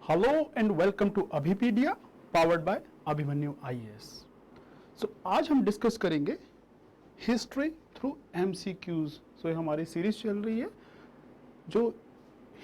Hello and welcome to Abhipedia powered by Abhimanyu IAS. So आज हम discuss करेंगे हिस्ट्री थ्रू एमसीक्यूज। सो ये हमारी सीरीज चल रही है जो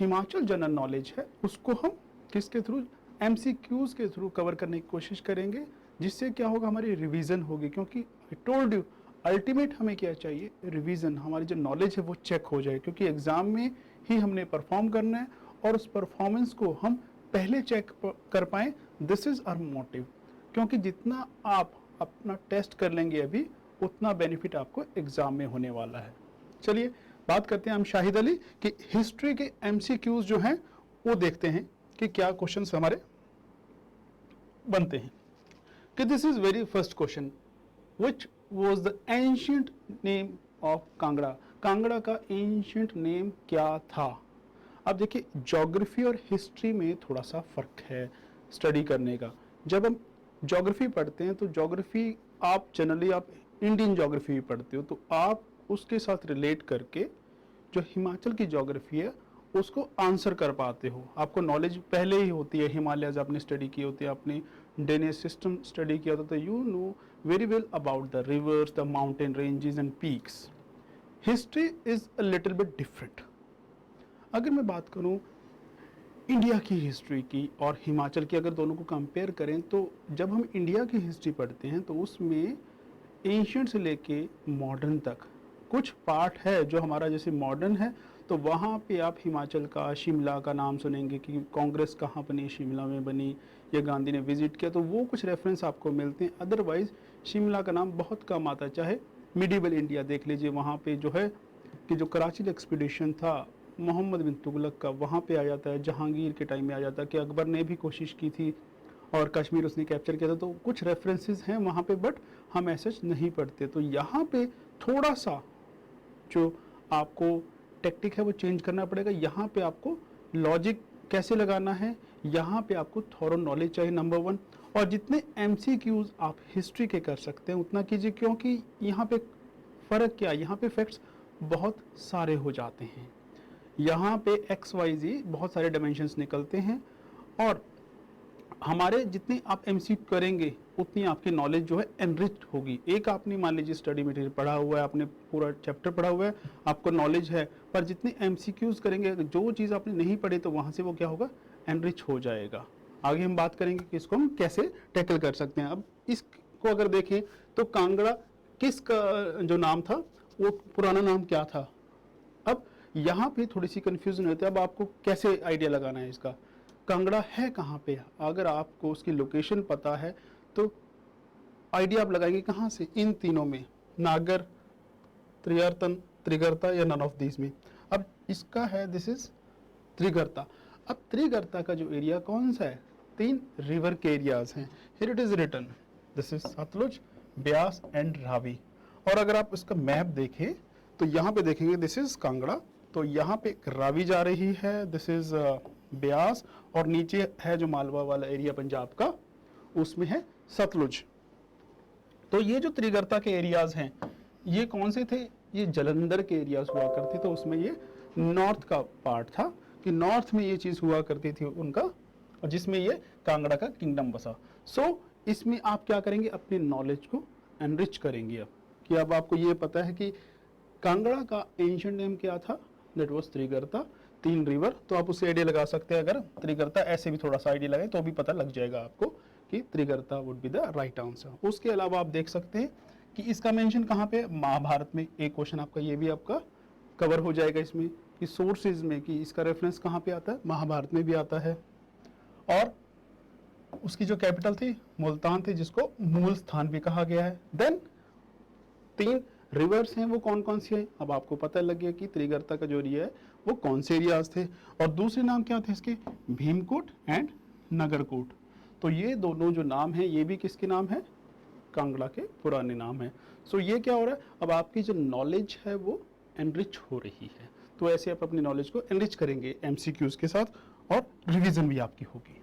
हिमाचल जनरल नॉलेज है उसको हम किसके थ्रू, एमसीक्यूज के थ्रू कवर करने की कोशिश करेंगे, जिससे क्या होगा, हमारी रिवीजन होगी। क्योंकि आई टोल्ड यू अल्टीमेट हमें क्या चाहिए, रिवीजन। हमारी जो नॉलेज है वो चेक हो जाए, क्योंकि एग्जाम में ही हमने परफॉर्म करना है और उस परफॉर्मेंस को हम पहले चेक कर पाएं। This is our motive. क्योंकि जितना आप अपना टेस्ट कर लेंगे अभी, उतना बेनिफिट आपको एग्जाम में होने वाला है। चलिए बात करते हैं हम शाहिद अली कि हिस्ट्री के एमसीक्यूज जो हैं वो देखते हैं कि क्या क्वेश्चंस हमारे बनते हैं। कि this is very first question, which was the ancient name of Kangra. Kangra का एंशिएंट नेम क्या था। अब देखिए, ज्योग्राफी और हिस्ट्री में थोड़ा सा फर्क है स्टडी करने का। जब हम ज्योग्राफी पढ़ते हैं तो ज्योग्राफी आप जनरली आप इंडियन ज्योग्राफी भी पढ़ते हो, तो आप उसके साथ रिलेट करके जो हिमाचल की ज्योग्राफी है उसको आंसर कर पाते हो। आपको नॉलेज पहले ही होती है, हिमालयज आपने स्टडी की होती है, आपने ड्रेनेज सिस्टम स्टडी किया होता है, you know very well about the reverse, the mountain ranges and peaks. History is a little bit different. अगर मैं बात करूं इंडिया की हिस्ट्री की और हिमाचल की, अगर दोनों को कंपेयर करें, तो जब हम इंडिया की हिस्ट्री पढ़ते हैं तो उसमें एंशिएंट से लेके मॉडर्न तक कुछ पार्ट है जो हमारा जैसे मॉडर्न है। तो वहाँ पे आप हिमाचल का शिमला का नाम सुनेंगे कि कांग्रेस कहाँ बनी, शिमला में बनी, या गांधी ने विजिट किया, तो वो कुछ रेफरेंस आपको मिलते हैं। अदरवाइज शिमला का नाम बहुत कम आता है। चाहे मिडिवल इंडिया देख लीजिए, वहाँ पे जो है कि जो कराची एक्सपीडिशन था मोहम्मद बिन तुगलक का, वहाँ पे आ जाता है। जहांगीर के टाइम में आ जाता है कि अकबर ने भी कोशिश की थी और कश्मीर उसने कैप्चर किया था। तो कुछ रेफरेंसेस हैं वहाँ पे, बट हम ऐसे नहीं पढ़ते। तो यहाँ पे थोड़ा सा जो आपको टेक्टिक है वो चेंज करना पड़ेगा। यहाँ पे आपको लॉजिक कैसे लगाना है, यहाँ पे आपको थॉरो नॉलेज चाहिए, नंबर वन। और जितने एमसीक्यूज आप हिस्ट्री के कर सकते हैं उतना कीजिए, क्योंकि यहाँ पे फ़र्क क्या है, यहाँ पे फैक्ट्स बहुत सारे हो जाते हैं। यहाँ पे एक्स वाई जी बहुत सारे डायमेंशंस निकलते हैं, और हमारे जितने आप एमसीक्यू करेंगे उतनी आपकी नॉलेज जो है एनरिच होगी। एक आपने मान लीजिए स्टडी मटेरियल पढ़ा हुआ है, आपने पूरा चैप्टर पढ़ा हुआ है, आपको नॉलेज है, पर जितने एमसीक्यूज करेंगे, जो चीज़ आपने नहीं पढ़ी, तो वहाँ से वो क्या होगा, एनरिच हो जाएगा। आगे हम बात करेंगे कि इसको हम कैसे टैकल कर सकते हैं। अब इसको अगर देखें तो कांगड़ा किसका जो नाम था, वो पुराना नाम क्या था। अब यहाँ पे थोड़ी सी कंफ्यूजन होती है। अब आपको कैसे आइडिया लगाना है इसका, कांगड़ा है कहाँ पे। अगर आपको उसकी लोकेशन पता है तो आइडिया आप लगाएंगे कहाँ से, इन तीनों में, नागर, त्रियर्तन, त्रिगर्ता, या नन ऑफ दीज में। अब इसका है, दिस इज त्रिगर्ता। अब त्रिगर्ता का जो एरिया कौन सा है, तीन रिवर के एरियाज हैं। Here it is written, this is Sutlej, Beas and Ravi. और अगर आप इसका मैप देखें तो यहाँ पे देखेंगे दिस इज कांगड़ा, तो यहाँ पे रावी जा रही है, दिस इज ब्यास, और नीचे है जो मालवा वाला एरिया पंजाब का, उसमें है सतलुज। तो ये जो त्रिगर्ता के एरियाज हैं ये कौन से थे, ये जलंधर के एरियाज हुआ करते, तो उसमें ये नॉर्थ का पार्ट था, कि नॉर्थ में ये चीज हुआ करती थी उनका, और जिसमें ये कांगड़ा का किंगडम बसा। सो इसमें आप क्या करेंगे, अपनी नॉलेज को एनरिच करेंगे। अब कि अब आपको ये पता है कि कांगड़ा का एंशिएंट नेम क्या था, दैट वाज त्रिगर्ता, तीन रिवर। तो आप उससे आइडिया लगा सकते हैं। अगर त्रिगर्ता ऐसे भी थोड़ा सा आइडिया लगाए तो भी पता लग जाएगा आपको कि Trigarta would be the right answer. उसके अलावा आप देख सकते हैं कि इसका मेंशन कहाँ पे, महाभारत में। एक क्वेश्चन आपका ये भी आपका कवर हो जाएगा इसमें, कि सोर्सेज में कि इसका रेफरेंस कहाँ पे आता है, महाभारत में भी आता है। और उसकी जो कैपिटल थी मुल्तान थी, जिसको मूल स्थान भी कहा गया है। देन तीन रिवर्स हैं, वो कौन कौन सी हैं, अब आपको पता लग गया कि त्रिगर्ता का जो एरिया है वो कौन से एरियाज थे। और दूसरे नाम क्या थे इसके, भीमकोट एंड नगरकोट। तो ये दोनों जो नाम हैं ये भी किसके नाम है, कांगड़ा के पुराने नाम है। सो ये क्या हो रहा है, अब आपकी जो नॉलेज है वो एनरिच हो रही है। तो ऐसे आप अपनी नॉलेज को एनरिच करेंगे एमसीक्यूज के साथ, और रिवीजन भी आपकी होगी।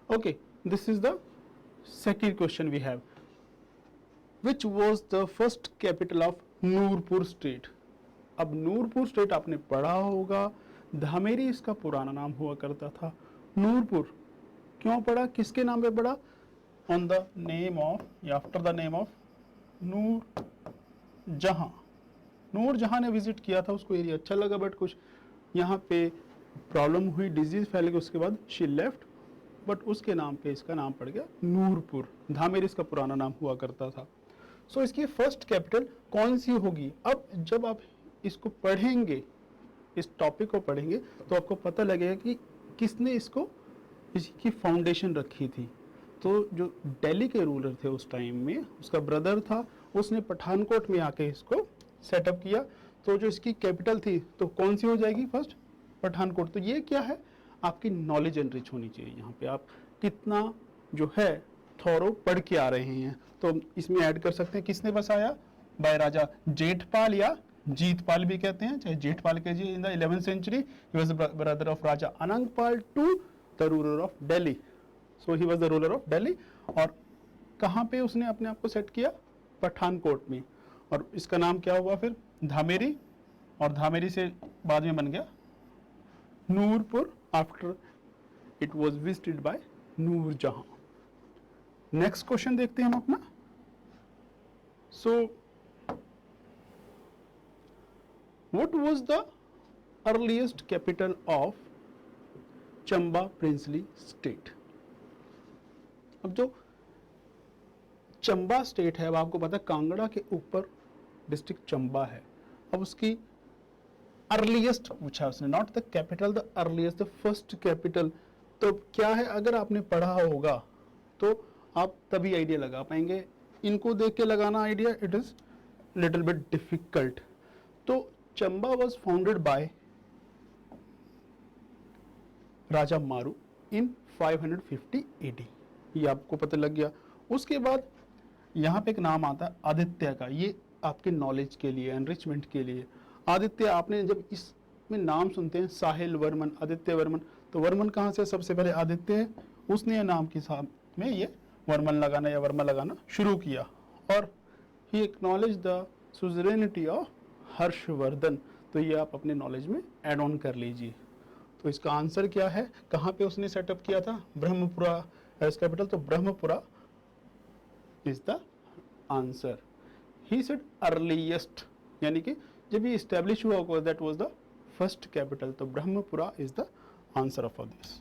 Okay, this is the second question we have. Which was the first capital of Nurpur state. अब नूरपुर स्टेट आपने पढ़ा होगा, धामेरी इसका पुराना नाम हुआ करता था। नूरपुर क्यों पड़ा, किसके नाम पे पड़ा, ऑन द नेम ऑफ या आफ्टर द नेम ऑफ नूर जहां। नूर जहां ने विजिट किया था, उसको एरिया अच्छा लगा, बट कुछ यहाँ पे प्रॉब्लम हुई, डिजीज फैल गई, उसके बाद शी लेफ्ट, बट उसके नाम पे इसका नाम पड़ गया नूरपुर। धामेरी इसका पुराना नाम हुआ करता था। सो इसकी फर्स्ट कैपिटल कौन सी होगी। अब जब आप इसको पढ़ेंगे, इस टॉपिक को पढ़ेंगे, तो आपको पता लगेगा कि किसने इसकी फाउंडेशन रखी थी। तो जो दिल्ली के रूलर थे उस टाइम में, उसका ब्रदर था, उसने पठानकोट में आके इसको सेटअप किया। तो जो इसकी कैपिटल थी तो कौन सी हो जाएगी, फर्स्ट पठानकोट। तो ये क्या है, आपकी नॉलेज एनरिच होनी चाहिए। यहाँ पे आप कितना जो है थोरो पढ़ के आ रहे हैं, तो इसमें ऐड कर सकते हैं किसने बसाया, बाय राजा जेठपाल या जीतपाल भी कहते हैं, चाहे जेठपाल के ji. In the 11th century he was the brother of Raja Anangpal two the ruler of Delhi. So he was the ruler of Delhi. और कहाँ पे उसने अपने आप को सेट किया, पठानकोट में। और इसका नाम क्या हुआ फिर, धामेरी, और धामेरी से बाद में बन गया Nurpur after it was visited by Nur Jahan. Next question देखते हैं हम अपना। So what was the earliest capital of Chamba princely state. अब जो चंबा स्टेट है, अब आपको पता है कांगड़ा के ऊपर डिस्ट्रिक्ट चंबा है। अब उसकी अर्लीस्ट पूछा उसने, not the capital, the earliest, the first capital. तो क्या है, अगर आपने पढ़ा होगा तो आप तभी आइडिया लगा पाएंगे। इनको देख के लगाना idea, it is little bit difficult. तो चंबा वॉज फाउंडेड बाय राजा मारू इन 550 AD। ये आपको पता लग गया। उसके बाद यहाँ पे एक नाम आता है आदित्य का, ये आपके नॉलेज के लिए, एनरिचमेंट के लिए। आदित्य, आपने जब इसमें नाम सुनते हैं साहिल वर्मन, आदित्य वर्मन, तो वर्मन कहाँ से, सबसे पहले आदित्य है, उसने नाम के साथ में ये वर्मन लगाना या वर्मा लगाना शुरू किया। और he acknowledge the suzerainty of Harshvardhan. तो ये आप अपने नॉलेज में ऐड ऑन कर लीजिए। तो इसका आंसर क्या है, कहाँ पे उसने सेटअप किया था, ब्रह्मपुरा एज कैपिटल। तो Brahmapura is the answer. He said earliest, यानी कि जब ये स्टैब्लिश हुआ होगा, that was the first capital. तो Brahmapura is the answer of this.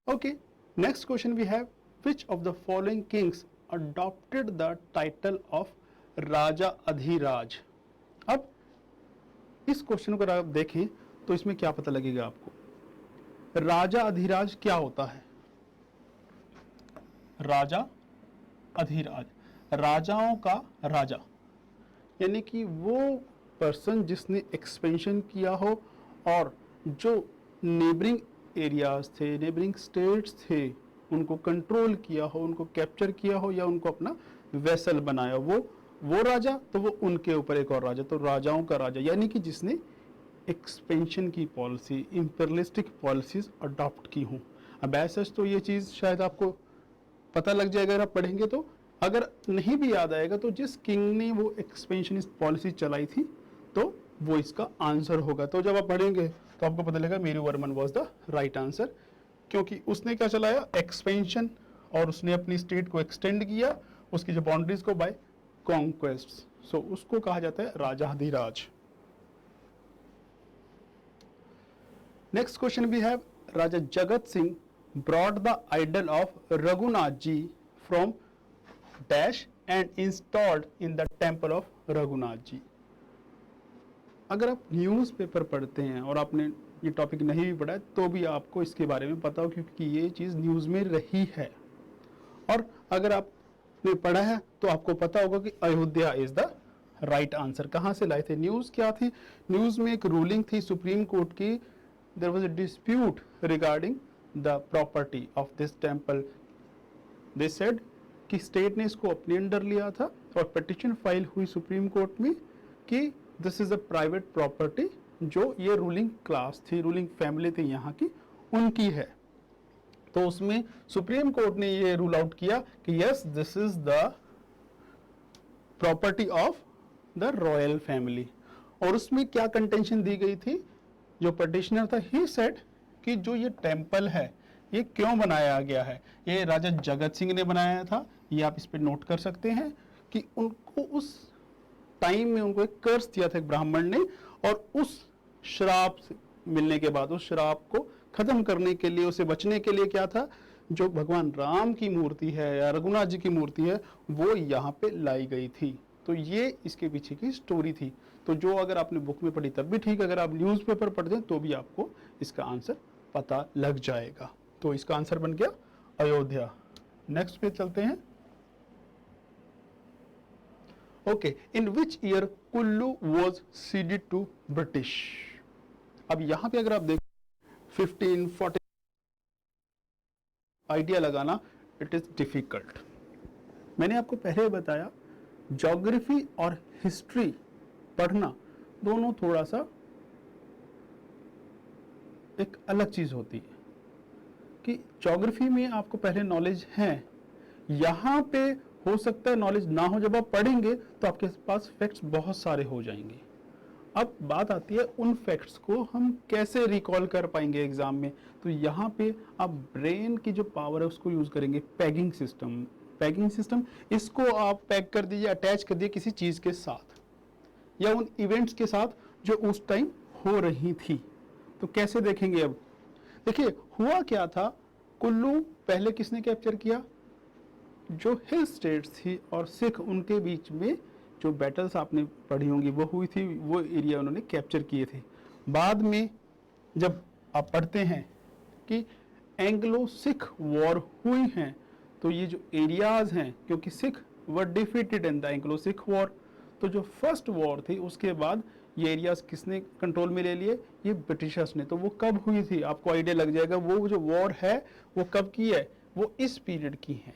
Okay, next question we have, which of the following kings adopted the title of Raja Adhiraj. अब इस question को अगर आप देखें तो इसमें क्या पता लगेगा आपको, राजा अधिराज क्या होता है। राजा अधिराज, राजाओं का राजा, यानी कि वो पर्सन जिसने एक्सपेंशन किया हो और जो नेबरिंग एरियाज थे, नेबरिंग स्टेट्स थे, उनको कंट्रोल किया हो, उनको कैप्चर किया हो, या उनको अपना वेसल बनाया, वो राजा। तो वो उनके ऊपर एक और राजा, तो राजाओं का राजा, यानी कि जिसने एक्सपेंशन की पॉलिसी, इंपीरियलिस्टिक पॉलिसीज अडॉप्ट की हों। अब ऐसा तो ये चीज़ शायद आपको पता लग जाएगा अगर आप पढ़ेंगे। तो अगर नहीं भी याद आएगा तो जिस किंग ने वो एक्सपेंशनिस्ट पॉलिसी चलाई थी, तो वो इसका आंसर होगा। तो जब आप पढ़ेंगे तो आपको पता लगेगा मेरूवर्मन वाज द राइट आंसर, क्योंकि उसने क्या चलाया, एक्सपेंशन, और उसने अपनी स्टेट को एक्सटेंड किया, उसकी जो बाउंड्रीज को बाय कॉन्क्वेस्ट। सो उसको कहा जाता है राजा अधिराज। नेक्स्ट क्वेश्चन भी है, राजा Jagat Singh brought the idol of Raghunath ji from dash and installed in the temple of Raghunath ji। अगर आप न्यूज़ पेपर पढ़ते हैं और आपने ये टॉपिक नहीं भी पढ़ा है तो भी आपको इसके बारे में पता हो, क्योंकि ये चीज़ न्यूज़ में रही है। और अगर आपने पढ़ा है तो आपको पता होगा कि Ayodhya is the right answer. कहाँ से लाए थे, न्यूज़ क्या थी, न्यूज़ में एक रूलिंग थी सुप्रीम कोर्ट की, there was a dispute regarding the property of this temple. They said कि स्टेट ने इसको अपने अंडर लिया था और पिटिशन फाइल हुई सुप्रीम कोर्ट में कि this is a private property, जो ये रूलिंग क्लास थी, रूलिंग फैमिली थी यहाँ की, उनकी है। तो उसमें सुप्रीम कोर्ट ने ये रूल आउट किया कि yes this is the property of the royal family. और उसमें क्या कंटेंशन दी गई थी, जो पटिशनर था ही सेड कि जो ये टेम्पल है ये क्यों बनाया गया है, ये राजा जगत सिंह ने बनाया था। ये आप इस पे नोट कर सकते हैं कि उनको उस टाइम में उनको एक कर्स दिया था एक ब्राह्मण ने, और उस श्राप से मिलने के बाद उस श्राप को खत्म करने के लिए, उसे बचने के लिए क्या था, जो भगवान राम की मूर्ति है या रघुनाथ जी की मूर्ति है वो यहाँ पे लाई गई थी। तो ये इसके पीछे की स्टोरी थी। तो जो अगर आपने बुक में पढ़ी तब भी ठीक, अगर आप न्यूज़पेपर पढ़ दें तो भी आपको इसका आंसर पता लग जाएगा। तो इसका आंसर बन गया अयोध्या। नेक्स्ट पे चलते हैं। Okay, in which year Kullu was ceded to British. अब यहां पे अगर आप देखें 1540 आइडिया लगाना इट इज डिफिकल्ट। मैंने आपको पहले बताया ज्योग्राफी और हिस्ट्री पढ़ना दोनों थोड़ा सा एक अलग चीज होती है कि ज्योग्राफी में आपको पहले नॉलेज है, यहां पे हो सकता है नॉलेज ना हो। जब आप पढ़ेंगे तो आपके पास फैक्ट्स बहुत सारे हो जाएंगे। अब बात आती है उन फैक्ट्स को हम कैसे रिकॉल कर पाएंगे एग्जाम में। तो यहाँ पे आप ब्रेन की जो पावर है उसको यूज करेंगे, पैगिंग सिस्टम। पैगिंग सिस्टम, इसको आप पैक कर दीजिए, अटैच कर दिए किसी चीज के साथ या उन इवेंट्स के साथ जो उस टाइम हो रही थी। तो कैसे देखेंगे, अब देखिए हुआ क्या था, कुल्लू पहले किसने कैप्चर किया, जो हिल स्टेट्स थी और सिख, उनके बीच में जो बैटल्स आपने पढ़ी होंगी वो हुई थी, वो एरिया उन्होंने कैप्चर किए थे। बाद में जब आप पढ़ते हैं कि एंग्लो सिख वॉर हुई हैं, तो ये जो एरियाज हैं, क्योंकि Sikh were defeated in the Anglo Sikh war, तो जो फर्स्ट वॉर थी उसके बाद ये एरियाज किसने कंट्रोल में ले लिए, ये ब्रिटिशर्स ने। तो वो कब हुई थी आपको आइडिया लग जाएगा, वो जो वॉर है वो कब की है, वो इस पीरियड की है,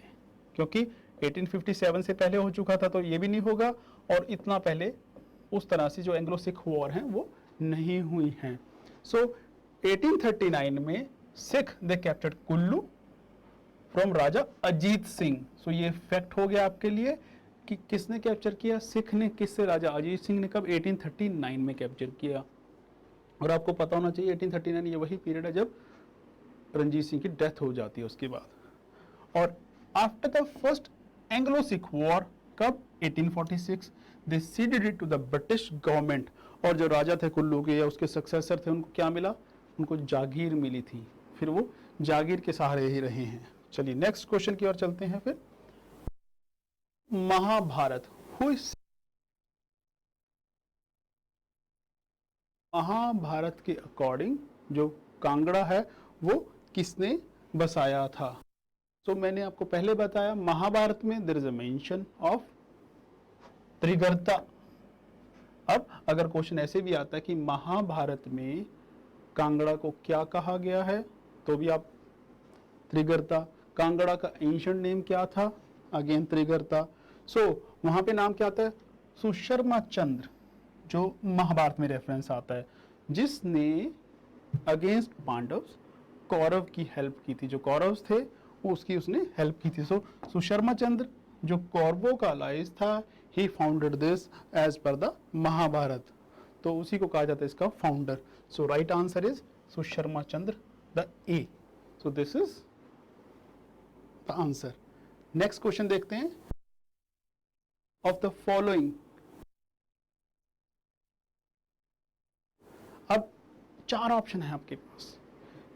क्योंकि 1857 से पहले हो चुका था तो ये भी नहीं होगा, और इतना पहले उस तरह से जो एंग्लो सिख वॉर हैं वो नहीं हुई हैं। सो 1839 में Sikh they captured Kullu from Raja Ajit Singh. So ये फैक्ट हो गया आपके लिए कि किसने कैप्चर किया, सिख ने। किससे, राजा अजीत सिंह ने। कब, 1839 में कैप्चर किया। और आपको पता होना चाहिए 1839 ये वही पीरियड है जब रणजीत सिंह की डेथ हो जाती है उसके बाद। और after the first Anglo Sikh war, कब, 1846, they ceded it to the British government. और जो राजा थे कुल्लू के या उसके सक्सेसर थे, उनको क्या मिला, उनको जागीर मिली थी, फिर वो जागीर के सहारे ही रहे हैं। चलिए नेक्स्ट क्वेश्चन की ओर चलते हैं। फिर महाभारत, महाभारत के अकॉर्डिंग जो कांगड़ा है वो किसने बसाया था। तो मैंने आपको पहले बताया महाभारत में there is a mention of Trigarta. अब अगर क्वेश्चन ऐसे भी आता है कि महाभारत में कांगड़ा को क्या कहा गया है, तो भी आप त्रिगर्ता। कांगड़ा का एंशिएंट नेम क्या था, अगेन त्रिगर्ता। सो वहां पे नाम क्या आता है, सुशर्मा चंद्र, जो महाभारत में रेफरेंस आता है, जिसने अगेंस्ट पांडव्स कौरव की हेल्प की थी। जो कौरव्स थे उसकी उसने हेल्प की थी। सो सुशर्मा चंद्र जो कौरवों का अलाइज था, he founded this as per the Mahabharat. तो उसी को कहा जाता है इसका founder. So right answer is Susharma Chandra, the A. So this is the answer. Next question देखते हैं। ऑफ द फॉलोइंग, अब 4 ऑप्शन है आपके पास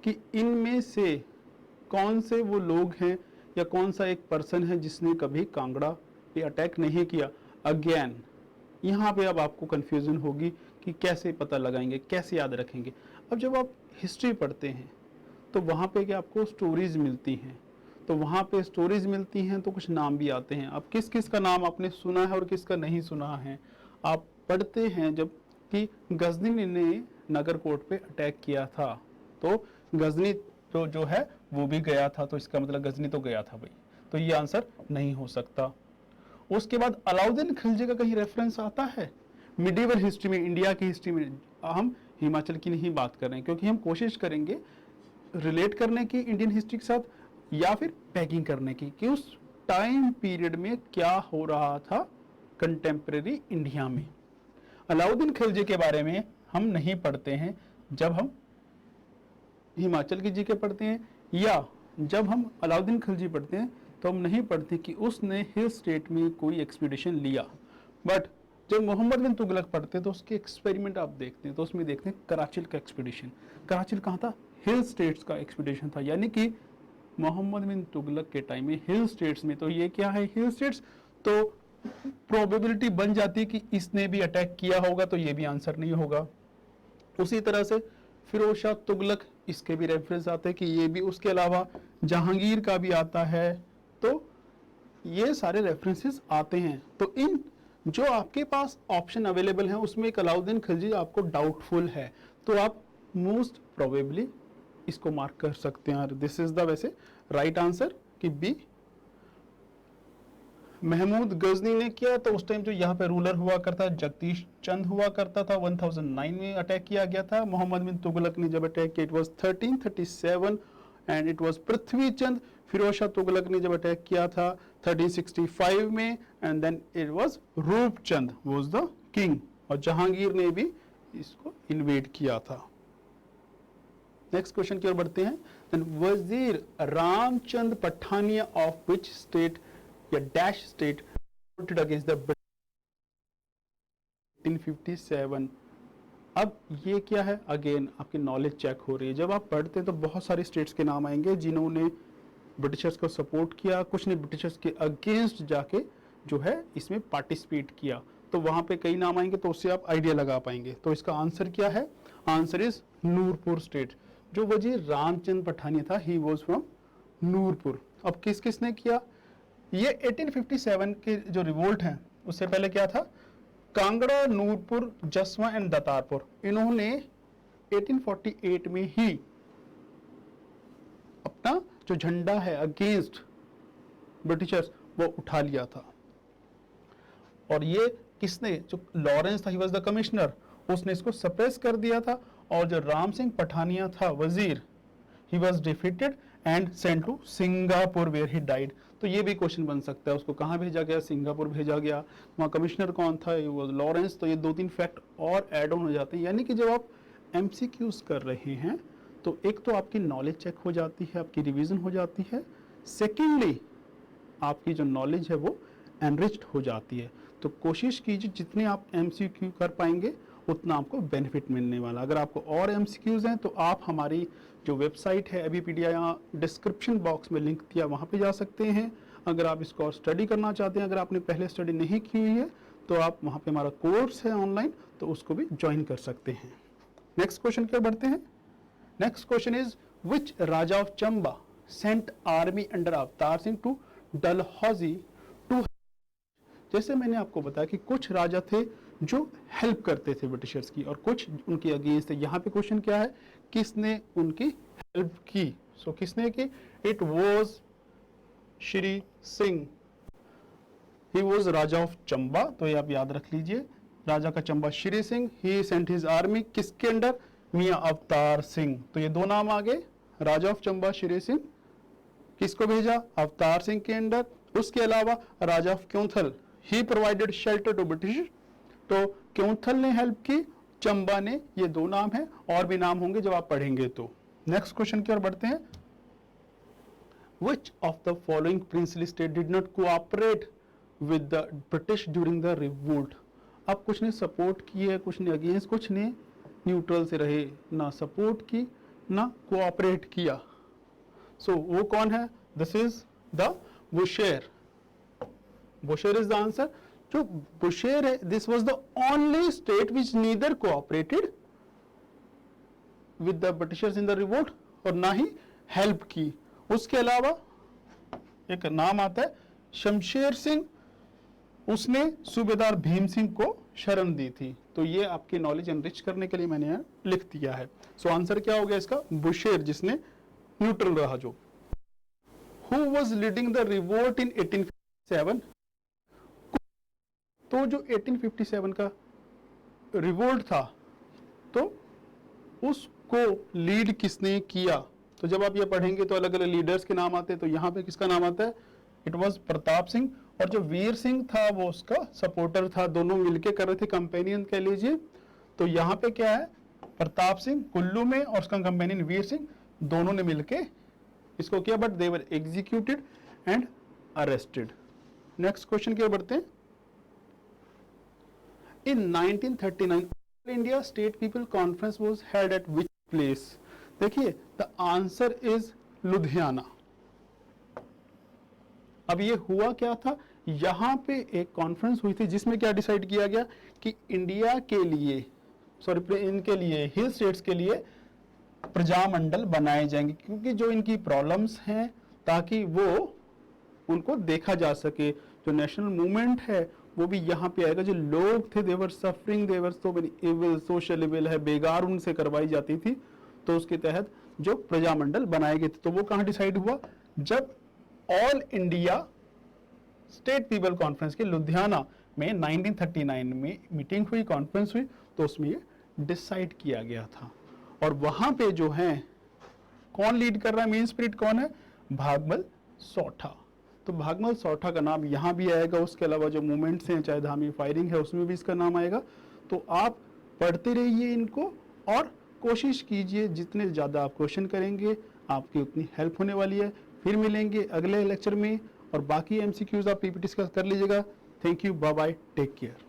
कि इनमें से कौन से वो लोग हैं या कौन सा एक पर्सन है जिसने कभी कांगड़ा पे अटैक नहीं किया। अगेन यहाँ पे अब आपको कंफ्यूजन होगी कि कैसे पता लगाएंगे, कैसे याद रखेंगे। अब जब आप हिस्ट्री पढ़ते हैं तो वहाँ पे क्या आपको स्टोरीज मिलती हैं, तो वहाँ पे स्टोरीज मिलती हैं तो कुछ नाम भी आते हैं। अब किस किस का नाम आपने सुना है और किसका नहीं सुना है। आप पढ़ते हैं जब कि गजनी ने नगरकोट पे अटैक किया था, तो गजनी तो जो है वो भी गया था, तो इसका मतलब गजनी तो गया था भाई, तो ये आंसर नहीं हो सकता। उसके बाद अलाउद्दीन खिलजी का कहीं रेफरेंस आता है मिडिवल हिस्ट्री में, इंडिया की हिस्ट्री में। हम हिमाचल की नहीं बात कर रहे हैं, क्योंकि हम कोशिश करेंगे रिलेट करने की इंडियन हिस्ट्री के साथ या फिर पैकिंग करने की कि उस टाइम पीरियड में क्या हो रहा था कंटेम्प्रेरी इंडिया में। अलाउद्दीन खिलजी के बारे में हम नहीं पढ़ते हैं जब हम हिमाचल की जीके पढ़ते हैं, या जब हम अलाउद्दीन खिलजी पढ़ते हैं तो हम नहीं पढ़ते कि उसने हिल स्टेट में कोई एक्सपीडिशन लिया। बट जब मोहम्मद बिन तुगलक पढ़ते हैं तो उसके एक्सपेरिमेंट आप देखते हैं तो उसमें देखते हैं कराचिल का एक्सपीडिशन। कराचिल कहाँ था? हिल स्टेट्स का एक्सपीडिशन था, यानी कि मोहम्मद बिन तुगलक के टाइम में हिल स्टेट्स में। तो ये क्या है हिल स्टेट्स? तो प्रोबेबिलिटी बन जाती है कि इसने भी अटैक किया होगा, तो ये भी आंसर नहीं होगा। उसी तरह से फिरोज शाह तुगलक, इसके भी रेफरेंस आते हैं कि ये भी, उसके अलावा जहांगीर का भी आता है। तो ये सारे रेफरेंसेस आते हैं। तो इन जो आपके पास ऑप्शन अवेलेबल है उसमें एक अलाउद्दीन खिलजी आपको डाउटफुल है, तो आप मोस्ट प्रोबेबली इसको मार्क कर सकते हैं। दिस इज द वैसे राइट आंसर कि बी। महमूद गजनी ने किया, तो उस टाइम जो यहाँ पे रूलर हुआ करता जगदीश चंद हुआ करता था, 1009 में अटैक किया गया था। मोहम्मद बिन तुगलक ने जब अटैक किया it was 1337 and it was Prithvi Chand. Firoz Shah Tughlaq ने जब अटैक किया था 1365 में एंड देन इट वाज रूप चंद वाज द किंग, और जहांगीर ने भी इसको इन्वेड किया था। नेक्स्ट क्वेश्चन की ओर बढ़ते हैं। Then Wazir Ramchand Pathania of which state या dash state voted against the 1857। अब ये क्या है? अगेन आपकी नॉलेज चेक हो रही है। जब आप पढ़ते हैं तो बहुत सारे स्टेट्स के नाम आएंगे जिन्होंने ब्रिटिशर्स को सपोर्ट किया, कुछ ने ब्रिटिशर्स के अगेंस्ट जाके जो है इसमें पार्टिसिपेट किया। तो वहां पे कई नाम आएंगे, तो उससे आप आइडिया लगा पाएंगे। तो इसका आंसर क्या है? Answer is Nurpur state. जो वजीर रामचंद पठानिया था ही वॉज फ्रॉम नूरपुर। अब किस किस ने किया? ये 1857 के जो रिवोल्ट हैं उससे पहले क्या था? कांगड़ा, नूरपुर, जसवा एंड दतारपुर, इन्होंने 1848 में ही अपना जो झंडा है अगेंस्ट ब्रिटिशर्स वो उठा लिया था। और ये किसने? जो लॉरेंस था, ही वाज द कमिश्नर, उसने इसको सप्रेस कर दिया था। और जो राम सिंह पठानिया था वजीर, he was defeated and sent to Singapore where he died. तो ये भी क्वेश्चन बन सकता है, उसको कहाँ भेजा गया? सिंगापुर भेजा गया। वहाँ कमिश्नर कौन था? ये वाज लॉरेंस। तो ये 2-3 फैक्ट और ऐड ऑन हो जाते हैं। यानी कि जब आप एमसीक्यूज कर रहे हैं तो एक तो आपकी नॉलेज चेक हो जाती है, आपकी रिवीजन हो जाती है, सेकेंडली आपकी जो नॉलेज है वो एनरिच्ड हो जाती है। तो कोशिश कीजिए जितने आप एमसीक्यू कर पाएंगे उतना आपको बेनिफिट मिलने वाला। अगर आपको और एमसीक्यूज हैं तो आप हमारी जो वेबसाइट है अभीपीडिया, यहाँ डिस्क्रिप्शन बॉक्स में लिंक दिया, वहाँ पे जा सकते हैं। अगर आप इसको और स्टडी करना चाहते हैं, अगर आपने पहले स्टडी नहीं की हुई है तो आप वहाँ पे हमारा कोर्स है ऑनलाइन, तो उसको भी ज्वाइन कर सकते हैं। नेक्स्ट क्वेश्चन की ओर बढ़ते हैं। Next question is which raja of Chamba sent army under Avatar Singh to Dalhousie to. जैसे मैंने आपको बताया कि कुछ राजा थे जो हेल्प करते थे ब्रिटिशर्स की और कुछ उनके अगेंस्ट थे। यहाँ पे क्वेश्चन क्या है? किसने उनकी हेल्प की? सो किसने की? It was Shri Singh. He was Raja of Chamba, तो ये आप याद रख लीजिए। राजा का Chamba Shri Singh. He sent his army किसके अंडर? मियां अवतार सिंह। तो ये दो नाम आ गए, राजा ऑफ चंबा श्री सिंह, किसको भेजा? अवतार सिंह के अंडर। उसके अलावा Raja of Keonthal, he provided shelter to British. तो क्योंथल ने हेल्प की, चंबा ने। ये दो नाम है, और भी नाम होंगे जब आप पढ़ेंगे तो। नेक्स्ट क्वेश्चन की ओर बढ़ते हैं। Which of the following princely state did not cooperate with the British during the revolt? अब कुछ ने सपोर्ट की है, कुछ ने अगेंस्ट, कुछ ने न्यूट्रल से रहे, ना सपोर्ट की ना कोऑपरेट किया। सो वो कौन है? This is the Bushehr. Bushehr is the answer. जो बुशेर है, this was the only state which neither cooperated with the Britishers in the revolt और ना ही हेल्प की। उसके अलावा एक नाम आता है शमशेर सिंह, उसने सूबेदार भीम सिंह को शरण दी थी। तो ये आपकी नॉलेज एनरिच करने के लिए मैंने यहाँ लिख दिया है। सो आंसर क्या हो गया इसका? बुशेर, जिसने न्यूट्रल रहा। जो who was leading the revolt in 1857? तो जो 1857 का रिवोल्ट था तो उसको लीड किसने किया? तो जब आप ये पढ़ेंगे तो अलग अलग लीडर्स के नाम आते हैं, तो यहाँ पे किसका नाम आता है, इट वॉज प्रताप सिंह, और जो वीर सिंह था वो उसका सपोर्टर था, दोनों मिलके कर रहे थे, कंपेनियन कह लीजिए। तो यहाँ पे क्या है, प्रताप सिंह कुल्लू में और उसका कंपेनियन वीर सिंह, दोनों ने मिलके इसको किया, but they were executed and arrested. Next question की ओर बढ़ते हैं। In 1939, All India State People Conference was held at which place? देखिए, the answer is लुधियाना। अब ये हुआ क्या था, यहाँ पे एक कॉन्फ्रेंस हुई थी जिसमें क्या डिसाइड किया गया कि इंडिया के लिए, सॉरी इनके लिए, हिल स्टेट्स के लिए प्रजामंडल बनाए जाएंगे, क्योंकि जो इनकी प्रॉब्लम्स हैं ताकि वो उनको देखा जा सके। जो नेशनल मूवमेंट है वो भी यहाँ पे आएगा। जो लोग थे, they were suffering, there were so many evil, social evil है, बेगार उनसे करवाई जाती थी, तो उसके तहत जो प्रजामंडल बनाए गए थे। तो वो कहाँ डिसाइड हुआ, जब all India state people conference के लुधियाना में 1939 में मीटिंग हुई, कॉन्फ्रेंस हुई, तो उसमें ये डिसाइड किया गया था। और वहां पे जो है कौन लीड कर रहा है, मेन स्पिरिट कौन है, भागमल सौठा। तो भागमल सौठा का नाम यहाँ भी आएगा। उसके अलावा जो मूवमेंट्स हैं, चाहे धामी फायरिंग है, उसमें भी इसका नाम आएगा। तो आप पढ़ते रहिए इनको और कोशिश कीजिए, जितने ज़्यादा आप क्वेश्चन करेंगे आपकी उतनी हेल्प होने वाली है। फिर मिलेंगे अगले लेक्चर में, और बाकी MCQs आप PPT कर लीजिएगा। Thank you, bye bye, take care.